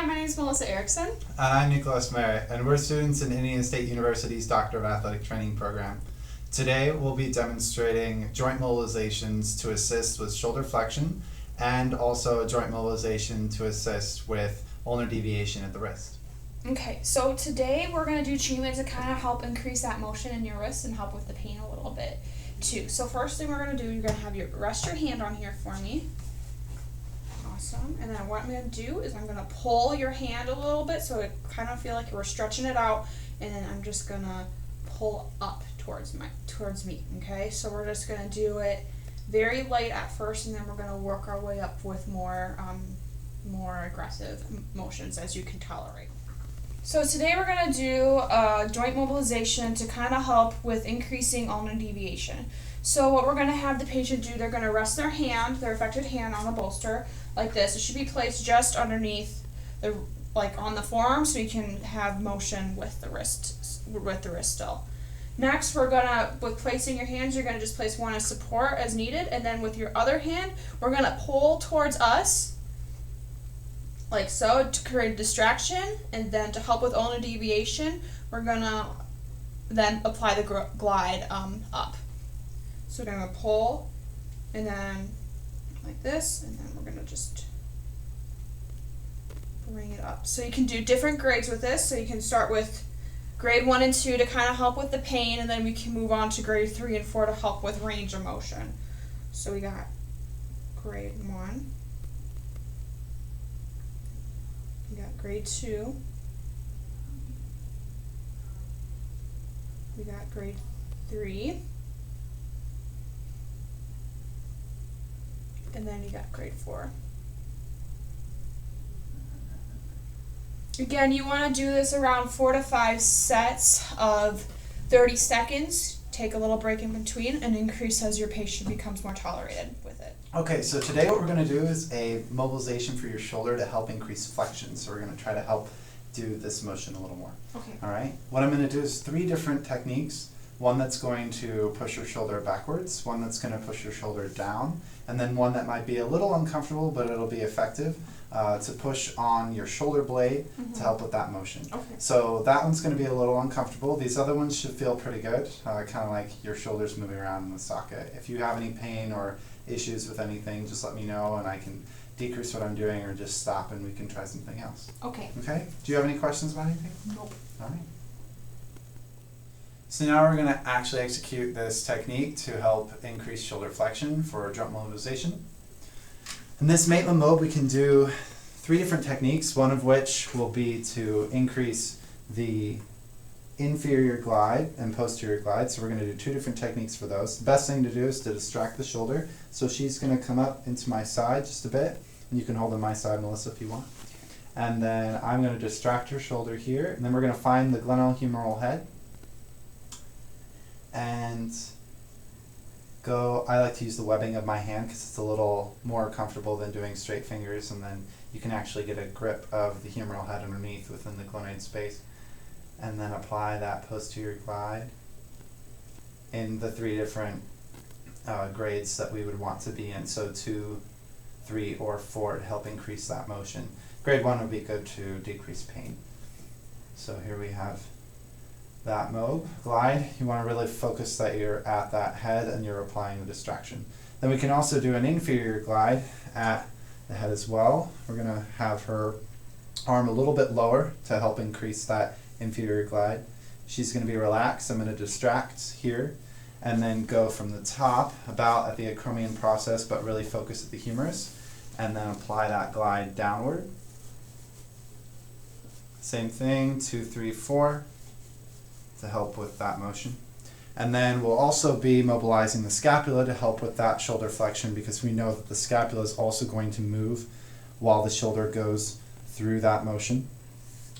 my name is Melissa Erickson. And I'm Nicholas Merritt, and we're students in Indiana State University's Doctor of Athletic Training program. Today we'll be demonstrating joint mobilizations to assist with shoulder flexion and also a joint mobilization to assist with ulnar deviation at the wrist. Okay, so today we're going to do treatments to kind of help increase that motion in your wrist and help with the pain a little bit too. So first thing we're going to do, you're going to have rest your hand on here for me. Awesome. And then what I'm going to do is I'm going to pull your hand a little bit so it kind of feel like we're stretching it out, and then I'm just going to pull up towards me, okay? So we're just going to do it very light at first, and then we're going to work our way up with more aggressive motions as you can tolerate. So today we're going to do joint mobilization to kind of help with increasing ulnar deviation. So what we're going to have the patient do, they're going to rest their affected hand on a bolster like this. It should be placed just underneath on the forearm, so you can have motion with the wrist still. Next, with placing your hands, you're going to just place one as support as needed, and then with your other hand, we're going to pull towards us, like so, to create a distraction, and then to help with ulnar deviation, we're going to then apply the glide up. So we're going to pull, and then like this, and then we're going to just bring it up. So you can do different grades with this, so you can start with grade 1 and 2 to kind of help with the pain, and then we can move on to grade 3 and 4 to help with range of motion. So we got grade 1, we got grade 2, we got grade 3, and then you got grade 4. Again, you want to do this around 4 to 5 sets of 30 seconds. Take a little break in between and increase as your patient becomes more tolerated with it. Okay, so today what we're going to do is a mobilization for your shoulder to help increase flexion. So we're going to try to help do this motion a little more. Okay. All right. What I'm going to do is 3 different techniques. One that's going to push your shoulder backwards, one that's going to push your shoulder down, and then one that might be a little uncomfortable, but it'll be effective to push on your shoulder blade to help with that motion. Okay. So that one's going to be a little uncomfortable. These other ones should feel pretty good, kind of like your shoulders moving around in the socket. If you have any pain or issues with anything, just let me know and I can decrease what I'm doing or just stop and we can try something else. Okay. Okay? Do you have any questions about anything? Nope. All right. So now we're going to actually execute this technique to help increase shoulder flexion for joint mobilization. In this Maitland mode, we can do 3 different techniques, one of which will be to increase the inferior glide and posterior glide. So we're going to do 2 different techniques for those. The best thing to do is to distract the shoulder. So she's going to come up into my side just a bit, and you can hold on my side, Melissa, if you want. And then I'm going to distract her shoulder here, and then we're going to find the glenohumeral head. And I like to use the webbing of my hand because it's a little more comfortable than doing straight fingers, and then you can actually get a grip of the humeral head underneath within the glenoid space. And then apply that posterior glide in the 3 different grades that we would want to be in. So 2, 3, or 4 to help increase that motion. Grade 1 would be good to decrease pain. So here we have that glide. You want to really focus that you're at that head and you're applying the distraction. Then we can also do an inferior glide at the head as well. We're going to have her arm a little bit lower to help increase that inferior glide. She's going to be relaxed. I'm going to distract here and then go from the top about at the acromion process, but really focus at the humerus, and then apply that glide downward. Same thing, 2, 3, 4. To help with that motion. And then we'll also be mobilizing the scapula to help with that shoulder flexion, because we know that the scapula is also going to move while the shoulder goes through that motion.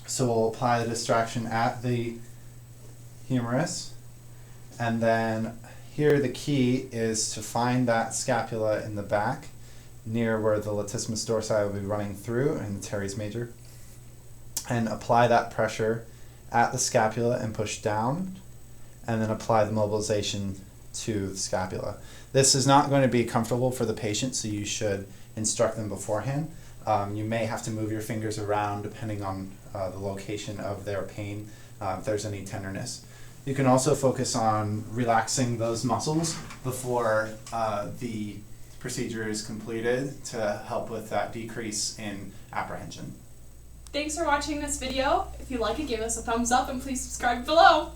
So we'll apply the distraction at the humerus, and then here the key is to find that scapula in the back near where the latissimus dorsi will be running through and the teres major, and apply that pressure at the scapula and push down, and then apply the mobilization to the scapula. This is not going to be comfortable for the patient, so you should instruct them beforehand. You may have to move your fingers around depending on the location of their pain, if there's any tenderness. You can also focus on relaxing those muscles before the procedure is completed to help with that decrease in apprehension. Thanks for watching this video. If you like it, give us a thumbs up and please subscribe below.